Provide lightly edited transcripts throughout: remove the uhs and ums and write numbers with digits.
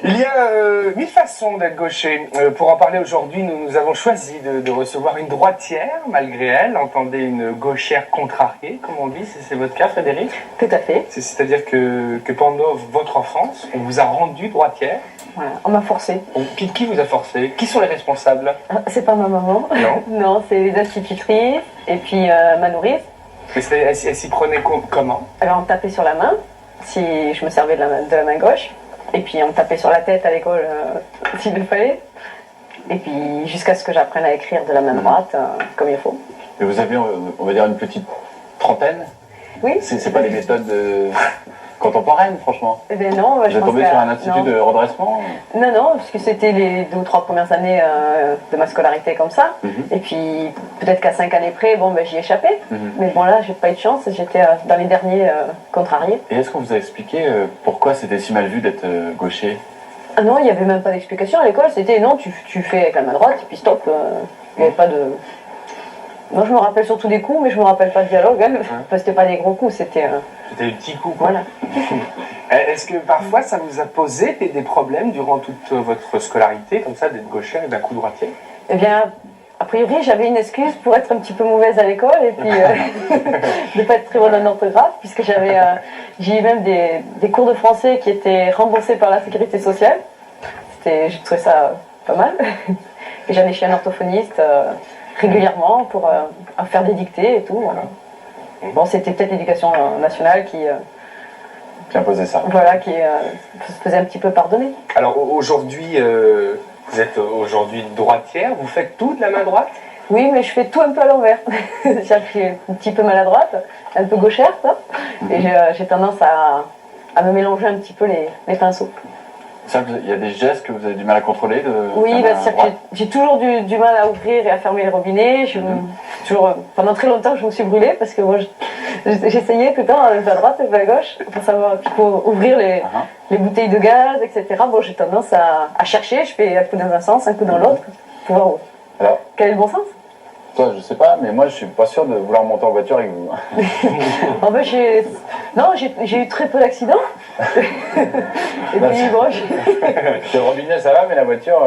Il y a 1000 façons d'être gaucher. Pour en parler aujourd'hui, nous avons choisi de recevoir une droitière, malgré elle. Entendez, une gauchère contrariée, comme on dit. C'est votre cas, Frédéric? Tout à fait. C'est-à-dire que pendant votre enfance, on vous a rendu droitière? Voilà, on m'a forcé. Qui vous a forcé? Qui sont les responsables? C'est pas ma maman. Non. Non, c'est les institutrices et puis ma nourrice. Mais elle s'y prenait comment? Alors on me tapait sur la main, si je me servais de la main gauche. Et puis on me tapait sur la tête à l'école s'il le fallait. Et puis jusqu'à ce que j'apprenne à écrire de la main droite comme il faut. Et vous avez, on va dire, une petite trentaine? Oui. C'est pas les méthodes contemporaines, franchement? Eh bien non, vous êtes tombé sur un institut de redressement? Non, non, parce que c'était les 2 ou 3 premières années de ma scolarité comme ça. Et puis peut-être qu'à 5 années près, bon, ben, j'y échappais. Mais bon là, j'ai pas eu de chance, j'étais dans les derniers contrariés. Et est-ce qu'on vous a expliqué pourquoi c'était si mal vu d'être gaucher? Ah non, il n'y avait même pas d'explication à l'école, c'était non, tu fais avec la main droite, et puis stop, il n'y avait pas de... Moi je me rappelle surtout des coups, mais je me rappelle pas de dialogue, hein, parce que c'était pas des gros coups, c'était... C'était des petits coups, quoi. Voilà. Est-ce que parfois ça vous a posé des problèmes durant toute votre scolarité, comme ça, d'être gauchère et d'un coup droitier? Eh bien, a priori, j'avais une excuse pour être un petit peu mauvaise à l'école et puis de pas être très bonne en orthographe, puisque j'ai eu même des cours de français qui étaient remboursés par la sécurité sociale. J'ai trouvé ça pas mal. Et j'en ai chez un orthophoniste régulièrement pour faire des dictées et tout. Voilà. Bon, c'était peut-être l'éducation nationale qui imposait ça. Voilà, qui se faisait un petit peu pardonner. Alors aujourd'hui, vous êtes aujourd'hui droitière, vous faites tout de la main droite? Oui, mais je fais tout un peu à l'envers. J'ai un petit peu maladroite, un peu gauchère, ça. Et j'ai tendance à me mélanger un petit peu les pinceaux. Il y a des gestes que vous avez du mal à contrôler Oui, j'ai toujours du mal à ouvrir et à fermer le robinet. Pendant très longtemps, je me suis brûlée parce que moi, j'essayais tout le temps à droite et à gauche pour savoir qu'il faut ouvrir les bouteilles de gaz, etc. Bon, j'ai tendance à chercher, je fais un coup dans un sens, un coup dans l'autre, pour voir alors, quel est le bon sens. Toi, je sais pas, mais moi, je suis pas sûr de vouloir monter en voiture avec vous. En fait, j'ai eu très peu d'accidents. Et puis, bon, le robinet, ça va, mais la voiture...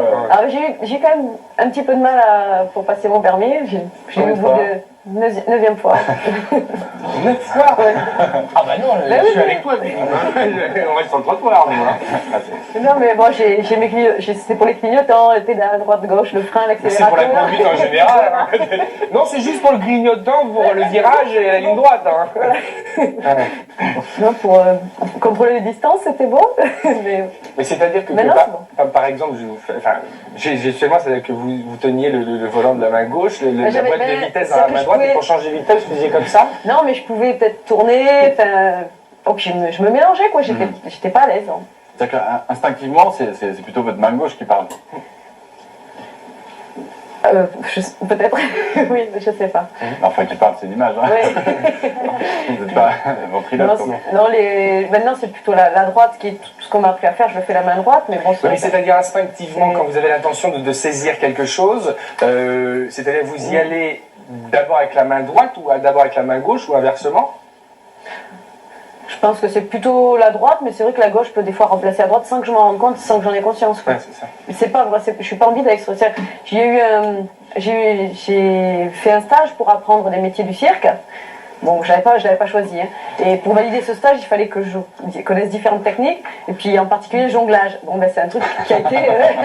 j'ai quand même un petit peu de mal pour passer mon permis. J'ai eu au bout de 9e fois. 9 fois? Ouais. Ah bah non, je suis avec toi, on reste sur le trottoir. Non, mais bon, c'était pour les clignotants, les pédales, droite, gauche, le frein, l'accélérateur. C'est pour la conduite en général. Non, c'est juste pour le clignotant, pour le virage et la ligne droite. Voilà. Non, pour contrôler les distances, c'était bon. Mais c'est-à-dire que, par exemple, chez moi, c'est-à-dire que vous teniez le volant de la main gauche, la boîte de vitesse dans la main droite, et pour changer de vitesse, vous faisiez comme ça? Non, mais je pouvais peut-être tourner, donc je me mélangeais, quoi, j'étais pas à l'aise. Hein. C'est-à-dire qu'instinctivement, c'est plutôt votre main gauche qui parle. Peut-être, oui, je sais pas. Enfin, qui parle, c'est l'image. Hein. Oui. Vous n'êtes pas ventriloque, comment? Non, maintenant c'est plutôt la droite qui est tout ce qu'on m'a appris à faire, je le fais la main droite, mais bon... Oui, c'est-à-dire instinctivement, quand vous avez l'intention de saisir quelque chose, c'est-à-dire vous y allez d'abord avec la main droite ou d'abord avec la main gauche ou inversement? Je pense que c'est plutôt la droite, mais c'est vrai que la gauche peut des fois remplacer la droite sans que je m'en rende compte, sans que j'en ai conscience. Ouais, c'est ça. C'est pas vrai, je suis pas ambidextre. J'ai fait un stage pour apprendre des métiers du cirque. Bon, je l'avais pas choisi. Hein. Et pour valider ce stage, il fallait que je connaisse différentes techniques, et puis en particulier le jonglage. Bon, ben c'est un truc qui a été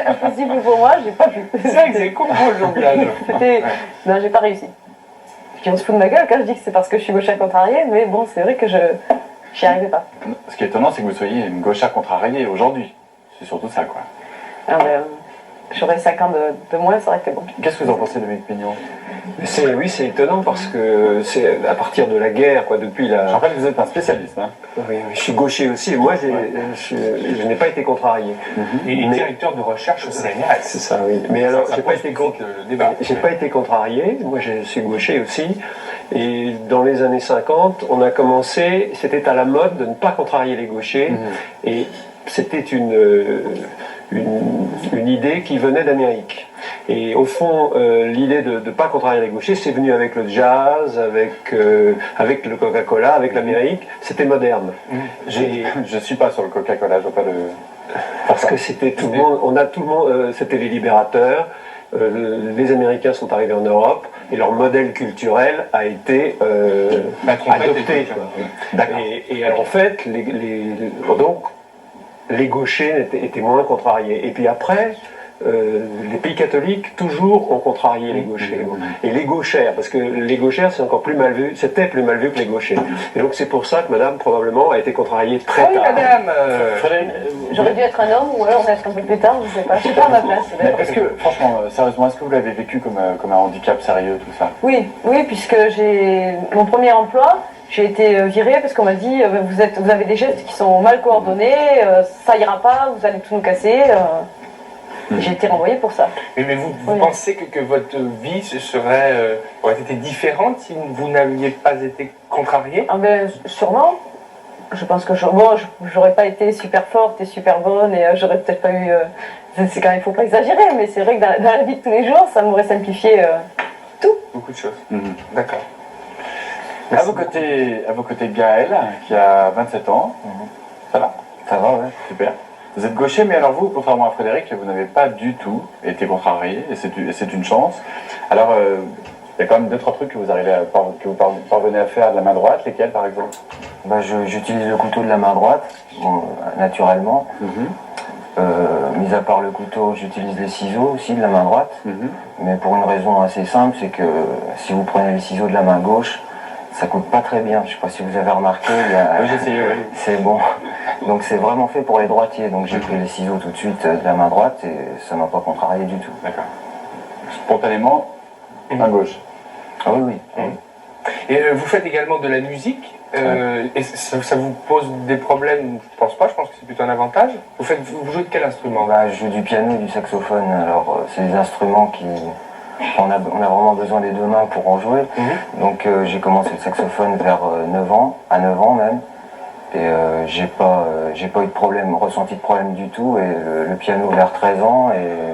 impossible pour moi, j'ai pas pu. C'est vrai que c'est con le jonglage. Non, j'ai pas réussi. Puis on se fout de ma gueule quand je dis que c'est parce que je suis gauchère contrariée, mais bon, c'est vrai que j'y arrivais pas. Ce qui est étonnant, c'est que vous soyez une gauchère contrariée aujourd'hui. C'est surtout ça, quoi. J'aurais 5 ans de moins, ça aurait été bon. Qu'est-ce que vous en pensez, Dominique Pignon? Oui, c'est étonnant parce que c'est à partir de la guerre, quoi, depuis la... Je rappelle que vous êtes un spécialiste. Hein. Oui, je suis gaucher aussi, et moi je n'ai pas été contrarié. Et directeur de recherche au CNRS. C'est ça, oui. Mais alors, j'ai pas été contrarié, moi je suis gaucher aussi, et dans les années 50, on a commencé, c'était à la mode de ne pas contrarier les gauchers, et c'était une idée qui venait d'Amérique. Et au fond, l'idée de ne pas contrarier les gauchers, c'est venu avec le jazz, avec le Coca-Cola, avec l'Amérique. C'était moderne. Je ne suis pas sur le Coca-Cola, je vois pas de... Parce que c'était tout le monde, c'était les libérateurs. Les Américains sont arrivés en Europe et leur modèle culturel a été adopté. Et en fait, donc les gauchers étaient moins contrariés. Et puis après, les pays catholiques toujours ont contrarié les gauchers. Et les gauchères, parce que les gauchères c'est encore plus mal vu, c'était plus mal vu que les gauchers. Et donc c'est pour ça que madame probablement a été contrariée très tard. Oui madame J'aurais dû être un homme ou alors être un peu plus tard, je sais pas. Je suis pas à ma place. Est-ce que, franchement, sérieusement, est-ce que vous l'avez vécu comme un handicap sérieux, tout ça? Oui, puisque j'ai mon premier emploi, j'ai été virée parce qu'on m'a dit vous avez des gestes qui sont mal coordonnés, ça ira pas, vous allez tout nous casser. J'ai été renvoyée pour ça. Mais vous pensez que votre vie aurait été différente si vous n'aviez pas été contrariée? Ah ben, sûrement. Je pense que j'aurais pas été super forte et super bonne et j'aurais peut-être pas eu... c'est quand même, il faut pas exagérer, mais c'est vrai que dans la vie de tous les jours, ça m'aurait simplifié tout. Beaucoup de choses. D'accord. À vos côtés, Gaël, qui a 27 ans. Ça va? Ça va, ouais. Super. Vous êtes gaucher, mais alors vous, contrairement à Frédéric, vous n'avez pas du tout été contrarié, et c'est une chance. Alors, il y a quand même 2-3 trucs que vous parvenez à faire de la main droite, lesquels par exemple? J'utilise le couteau de la main droite, naturellement. Mis à part le couteau, j'utilise les ciseaux aussi de la main droite. Mais pour une raison assez simple, c'est que si vous prenez les ciseaux de la main gauche, ça coûte pas très bien. Je sais pas si vous avez remarqué. Oui, j'ai essayé, oui. C'est bon. Donc c'est vraiment fait pour les droitiers. Donc j'ai pris les ciseaux tout de suite de la main droite et ça m'a pas contrarié du tout. D'accord. Spontanément, main gauche. Ah oui. Et vous faites également de la musique. Et ça vous pose des problèmes? Je pense pas, je pense que c'est plutôt un avantage. Vous jouez de quel instrument? Je joue du piano et du saxophone. Alors c'est des instruments qui... On a vraiment besoin des deux mains pour en jouer. Donc j'ai commencé le saxophone vers 9 ans, à 9 ans même. Et j'ai pas eu de problème, ressenti de problème du tout. Et le piano vers 13 ans. Et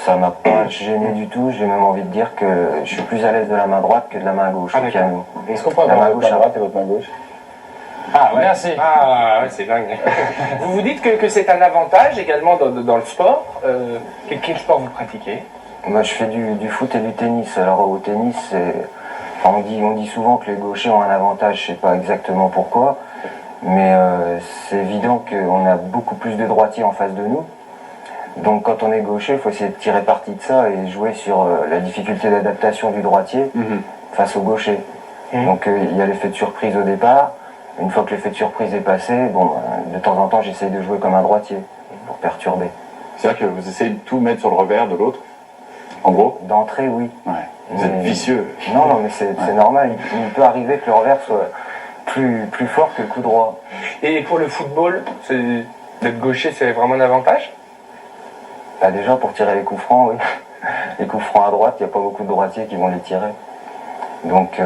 ça m'a pas gêné du tout. J'ai même envie de dire que je suis plus à l'aise de la main droite que de la main gauche au piano. Est-ce qu'on peut avoir votre main droite et votre main gauche? Ah ouais. Merci. Ah ouais, c'est dingue. Vous vous dites que c'est un avantage également dans le sport. Quel sport vous pratiquez? Moi, je fais du foot et du tennis. Alors au tennis, on dit souvent que les gauchers ont un avantage, je sais pas exactement pourquoi, mais c'est évident qu'on a beaucoup plus de droitiers en face de nous. Donc quand on est gaucher, il faut essayer de tirer parti de ça et jouer sur la difficulté d'adaptation du droitier face au gaucher. Donc il y a l'effet de surprise au départ. Une fois que l'effet de surprise est passé, de temps en temps j'essaye de jouer comme un droitier pour perturber. C'est-à-dire que vous essayez de tout mettre sur le revers de l'autre, en gros? D'entrée, oui. Ouais. Vous êtes vicieux. Non, mais c'est normal. Il peut arriver que le revers soit plus fort que le coup droit. Et pour le football, d'être gaucher, c'est vraiment un avantage? Déjà, pour tirer les coups francs, oui. Les coups francs à droite, il n'y a pas beaucoup de droitiers qui vont les tirer. Donc,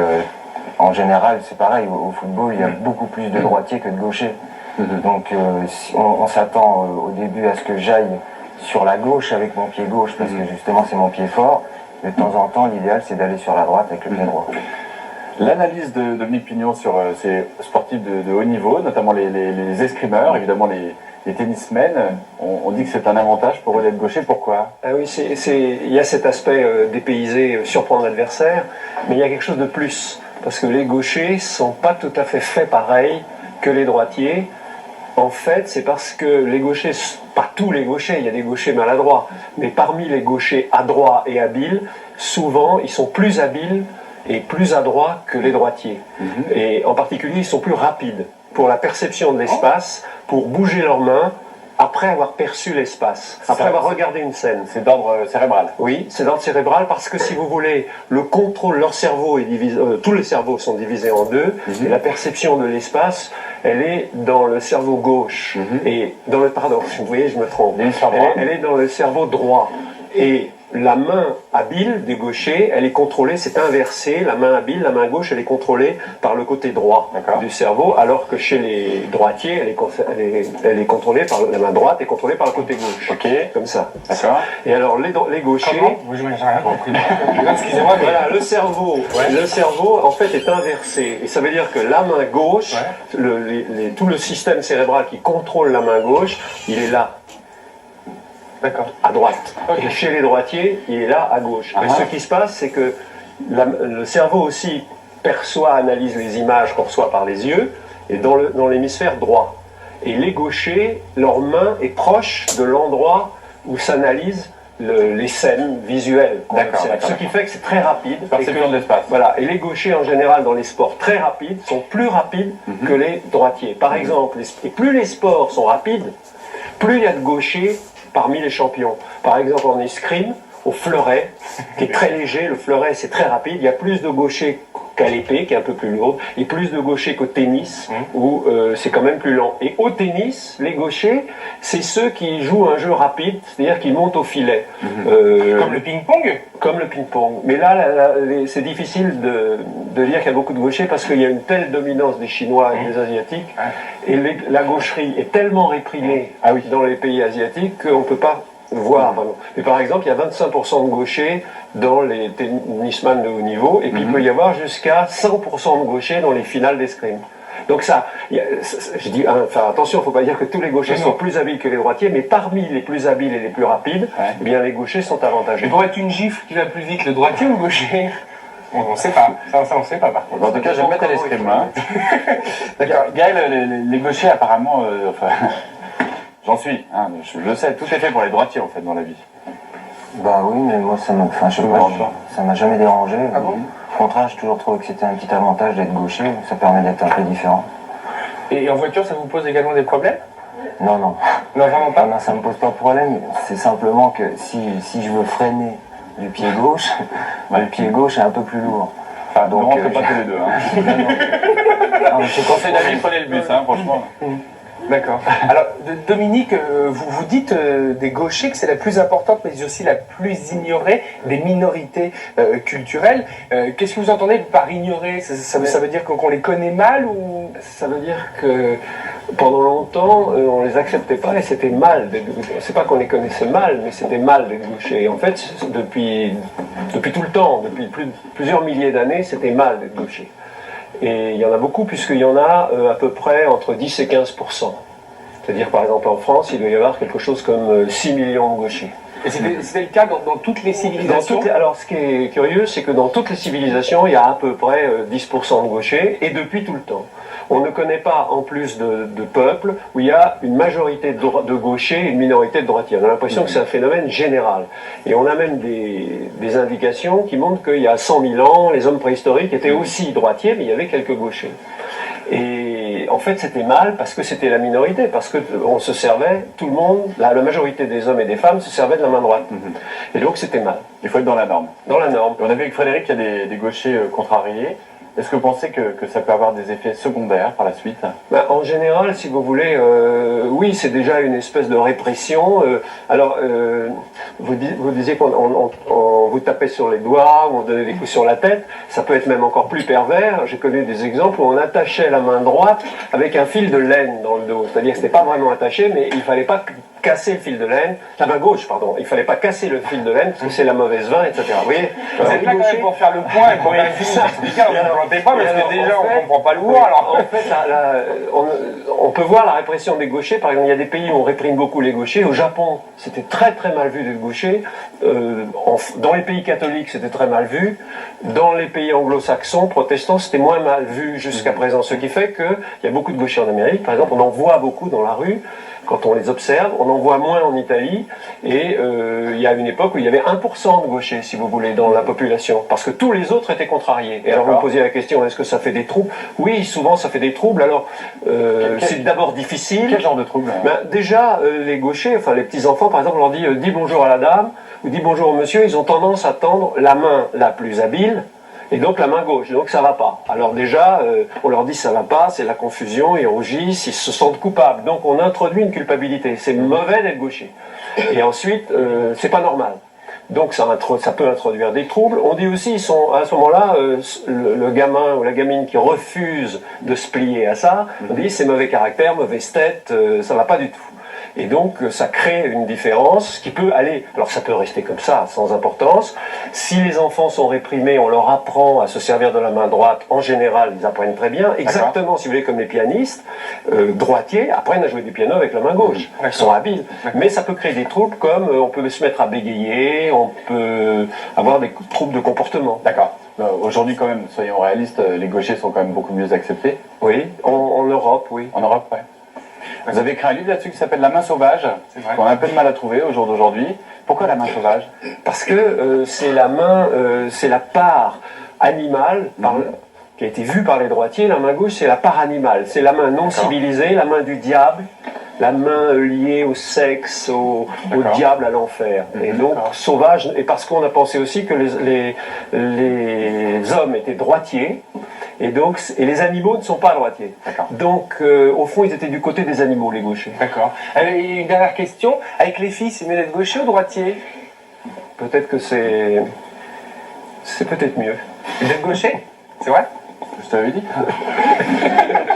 en général, c'est pareil. Au football, il y a beaucoup plus de droitiers que de gauchers. Donc, on s'attend au début à ce que j'aille sur la gauche avec mon pied gauche, parce que justement, c'est mon pied fort. De temps en temps, l'idéal, c'est d'aller sur la droite avec le pied droit. L'analyse de Dominique Pignon sur ces sportifs de haut niveau, notamment les escrimeurs, évidemment les tennismen, on dit que c'est un avantage pour eux d'être gaucher. Pourquoi? Ah oui, il y a cet aspect dépaysé, surprendre l'adversaire, mais il y a quelque chose de plus, parce que les gauchers sont pas tout à fait faits pareil que les droitiers. En fait, c'est parce que les gauchers, pas tous les gauchers, il y a des gauchers maladroits, mais parmi les gauchers adroits et habiles, souvent ils sont plus habiles et plus adroits que les droitiers. Et en particulier, ils sont plus rapides pour la perception de l'espace, pour bouger leurs mains après avoir perçu l'espace, après avoir regardé une scène. C'est d'ordre cérébral. Oui, c'est d'ordre cérébral parce que si vous voulez, le contrôle, leur cerveau est divisé, tous les cerveaux sont divisés en deux, et la perception de l'espace, elle est dans le cerveau gauche. Et dans le, pardon, vous voyez, je me trompe. Elle est dans le cerveau droit. Et la main habile des gauchers, elle est contrôlée, c'est inversé, la main habile, la main gauche, elle est contrôlée par le côté droit du cerveau, alors que chez les droitiers, elle est contrôlée par la main droite est contrôlée par le côté gauche. Ok. Comme ça. D'accord. Et alors les gauchers... Comment? J'ai rien compris. Excusez-moi, mais... Voilà, le cerveau en fait est inversé. Et ça veut dire que la main gauche, tout le système cérébral qui contrôle la main gauche, il est là. D'accord. À droite. Okay. Et chez les droitiers, il est là à gauche. Et ce qui se passe, c'est que le cerveau aussi perçoit, analyse les images qu'on reçoit par les yeux, et dans l'hémisphère droit. Et les gauchers, leur main est proche de l'endroit où s'analysent les scènes visuelles. D'accord. Ce qui fait que c'est très rapide. Perception de l'espace. Voilà. Et les gauchers, en général, dans les sports très rapides, sont plus rapides que les droitiers. Par exemple, et plus les sports sont rapides, plus il y a de gauchers parmi les champions. Par exemple, en escrime, au fleuret, qui est très léger, le fleuret c'est très rapide, il y a plus de gauchers qu'à l'épée, qui est un peu plus lourde, et plus de gauchers qu'au tennis, où c'est quand même plus lent. Et au tennis, les gauchers, c'est ceux qui jouent un jeu rapide, c'est-à-dire qu'ils montent au filet. Comme le ping-pong? Comme le ping-pong. Mais là, c'est difficile de dire qu'il y a beaucoup de gauchers, parce qu'il y a une telle dominance des Chinois et des Asiatiques, et la gaucherie est tellement réprimée dans les pays asiatiques qu'on ne peut pas voir. Mais par exemple, il y a 25% de gauchers dans les tennisman de haut niveau, et puis il peut y avoir jusqu'à 100% de gauchers dans les finales d'escrime. Donc ça, je dis, enfin attention, il ne faut pas dire que tous les gauchers sont plus habiles que les droitiers, mais parmi les plus habiles et les plus rapides, eh bien les gauchers sont avantagés. Et pour être une gifle qui va plus vite, le droitier ou le gaucher? On ne sait pas. Ça, on ne sait pas par contre. En tout cas, je vais me mettre à l'escrime. D'accord. Gaël, les gauchers apparemment, j'en suis, je le sais, tout est fait pour les droitiers en fait dans la vie. Bah oui, mais moi ça m'a, enfin, je sais pas, ça m'a jamais dérangé. Ah bon? Au contraire, j'ai toujours trouvé que c'était un petit avantage d'être gaucher, ça permet d'être un peu différent. Et en voiture, ça vous pose également des problèmes? Non, non. Non, vraiment pas? Non, ça me pose pas de problème, c'est simplement que si je veux freiner du pied gauche, le pied gauche est un peu plus lourd. Enfin, donc, ne rentrez pas tous les deux. Je conseille d'avis, prenez le bus, franchement. D'accord. Alors, Dominique, vous dites des gauchers que c'est la plus importante, mais aussi la plus ignorée des minorités culturelles. Qu'est-ce que vous entendez par ignorer? Ça veut dire qu'on les connaît mal ou... Ça veut dire que pendant longtemps, on les acceptait pas et c'était mal. C'est pas qu'on les connaissait mal, mais c'était mal d'être gaucher. En fait, depuis tout le temps, depuis plusieurs milliers d'années, c'était mal d'être gaucher. Et il y en a beaucoup, puisqu'il y en a à peu près entre 10 et 15%. C'est-à-dire, par exemple, en France, il doit y avoir quelque chose comme 6 millions de gauchers. Et c'était le cas dans toutes les civilisations? Alors, ce qui est curieux, c'est que dans toutes les civilisations, il y a à peu près 10% de gauchers, et depuis tout le temps. On ne connaît pas, en plus de peuples, où il y a une majorité de gauchers et une minorité de droitiers. On a l'impression que c'est un phénomène général. Et on a même des indications qui montrent qu'il y a 100 000 ans, les hommes préhistoriques étaient aussi droitiers, mais il y avait quelques gauchers. Et en fait, c'était mal parce que c'était la minorité, parce qu'on se servait, tout le monde, la majorité des hommes et des femmes se servaient de la main droite. Et donc c'était mal. Il faut être dans la norme. Dans la norme. Et on a vu avec Frédéric qu'il y a des gauchers contrariés. Est-ce que vous pensez que ça peut avoir des effets secondaires par la suite? En général, si vous voulez, oui, c'est déjà une espèce de répression. Vous disiez qu'on vous tapait sur les doigts, on donnait des coups sur la tête. Ça peut être même encore plus pervers. J'ai connu des exemples où on attachait la main droite avec un fil de laine dans le dos. C'est-à-dire que c'était pas vraiment attaché, mais il fallait pas casser le fil de laine, la main gauche, pardon. Il fallait pas casser le fil de laine parce que c'est la mauvaise vin, etc. Vous voyez? Vous êtes là quand même pour faire le point et pour expliquer, on ne plantez pas parce que déjà on ne comprend pas le mot. Alors en fait, on peut voir la répression des gauchers. Par exemple, il y a des pays où on réprime beaucoup les gauchers. Au Japon, c'était très très mal vu d'être gaucher. Dans les pays catholiques, c'était très mal vu. Dans les pays anglo-saxons, protestants, c'était moins mal vu jusqu'à présent. Ce qui fait qu'il y a beaucoup de gauchers en Amérique. Par exemple, on en voit beaucoup dans la rue. Quand on les observe, on en voit moins en Italie, et il y a une époque où il y avait 1% de gauchers, si vous voulez, dans la population, parce que tous les autres étaient contrariés. Et alors vous me posiez la question, est-ce que ça fait des troubles? Oui, souvent ça fait des troubles. Alors c'est d'abord difficile. Quel genre de troubles? Déjà, les gauchers, enfin les petits-enfants, par exemple, on leur dit dis bonjour à la dame, ou dis bonjour au monsieur, ils ont tendance à tendre la main la plus habile, et donc la main gauche, donc ça va pas. Alors déjà, on leur dit ça va pas, c'est la confusion, ils rougissent, ils se sentent coupables. Donc on introduit une culpabilité. C'est mauvais d'être gaucher. Et ensuite, c'est pas normal. Donc ça peut introduire des troubles. On dit aussi, à ce moment-là, le gamin ou la gamine qui refuse de se plier à ça, on dit c'est mauvais caractère, mauvaise tête, ça va pas du tout. Et donc ça crée une différence qui peut aller, alors ça peut rester comme ça, sans importance. Si les enfants sont réprimés, on leur apprend à se servir de la main droite, en général ils apprennent très bien, exactement si vous voulez comme les pianistes, droitiers apprennent à jouer du piano avec la main gauche, ils sont habiles. Mais ça peut créer des troubles comme on peut se mettre à bégayer, on peut avoir des troubles de comportement. D'accord. Aujourd'hui quand même, soyons réalistes, les gauchers sont quand même beaucoup mieux acceptés. Oui, en Europe, oui. En Europe, ouais. Vous avez écrit un livre là-dessus qui s'appelle La main sauvage, qu'on a un peu de mal à trouver au jour d'aujourd'hui. Pourquoi la main sauvage? Parce que c'est la main, c'est la part animale qui a été vue par les droitiers. La main gauche, c'est la part animale. C'est la main non civilisée, la main du diable, la main liée au sexe, au diable, à l'enfer. Et donc sauvage, et parce qu'on a pensé aussi que les hommes étaient droitiers, et les animaux ne sont pas droitiers. Donc au fond, ils étaient du côté des animaux, les gauchers. D'accord. Une dernière question, avec les filles, c'est mieux d'être gaucher ou droitier? Peut-être que c'est peut-être mieux. D'être gaucher? C'est vrai? Je t'avais dit.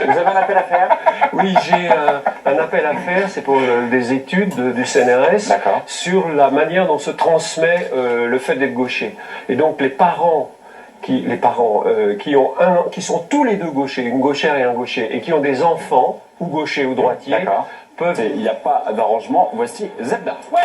Vous avez un appel à faire? Oui, j'ai un appel à faire, c'est pour des études du CNRS sur la manière dont se transmet le fait d'être gaucher. Et donc les parents qui sont tous les deux gauchers, une gauchère et un gaucher, et qui ont des enfants, ou gauchers ou droitiers, peuvent... Il n'y a pas d'arrangement. Voici Zelda. Ouais.